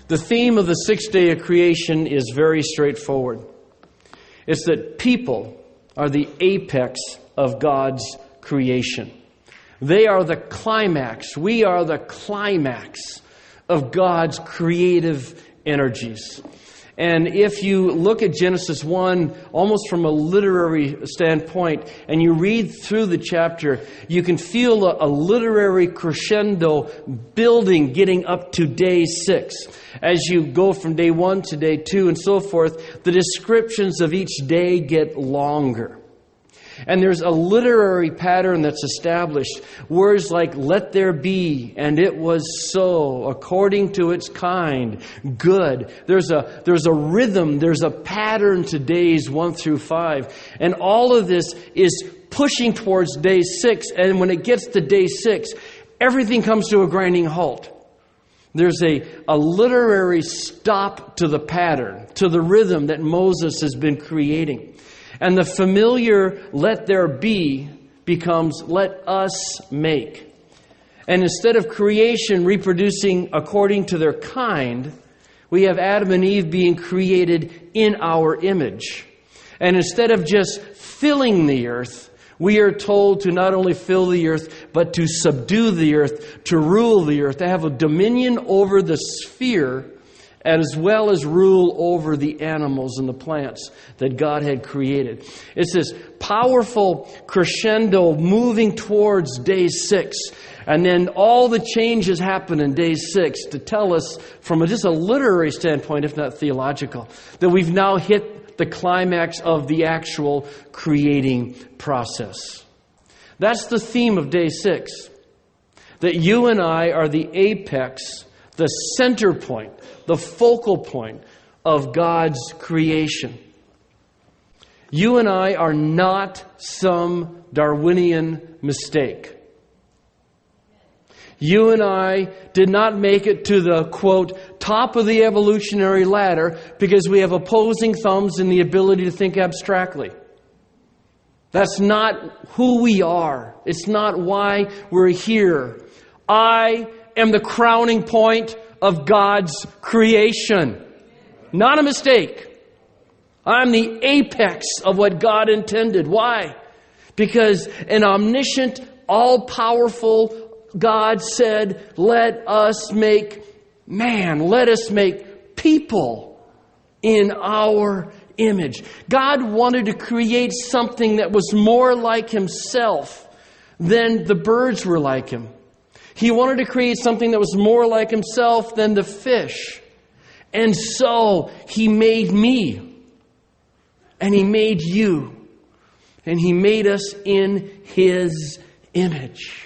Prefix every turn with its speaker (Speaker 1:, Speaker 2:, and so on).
Speaker 1: The theme of the sixth day of creation is very straightforward. It's that people are the apex of God's creation. They are the climax. We are the climax of God's creative energies. And if you look at Genesis 1, almost from a literary standpoint, and you read through the chapter, you can feel a literary crescendo building, getting up to day 6. As you go from day 1 to day 2 and so forth, the descriptions of each day get longer. And there's a literary pattern that's established. Words like, let there be, and it was so, according to its kind, good. There's a rhythm, there's a pattern to days 1 through 5. And all of this is pushing towards day 6. And when it gets to day 6, everything comes to a grinding halt. There's a literary stop to the pattern, to the rhythm that Moses has been creating. And the familiar let there be becomes let us make. And instead of creation reproducing according to their kind, we have Adam and Eve being created in our image. And instead of just filling the earth, we are told to not only fill the earth, but to subdue the earth, to rule the earth, to have a dominion over the sphere, as well as rule over the animals and the plants that God had created. It's this powerful crescendo moving towards day 6. And then all the changes happen in day 6 to tell us from just a literary standpoint, if not theological, that we've now hit the climax of the actual creating process. That's the theme of day 6. That you and I are the apex, the center point, the focal point of God's creation. You and I are not some Darwinian mistake. You and I did not make it to the, quote, top of the evolutionary ladder because we have opposing thumbs and the ability to think abstractly. That's not who we are. It's not why we're here. I am the crowning point of God's creation. Not a mistake. I'm the apex of what God intended. Why? Because an omniscient, all-powerful God said, let us make man, let us make people in our image. God wanted to create something that was more like Himself than the birds were like Him. He wanted to create something that was more like Himself than the fish. And so He made me. And He made you. And He made us in His image.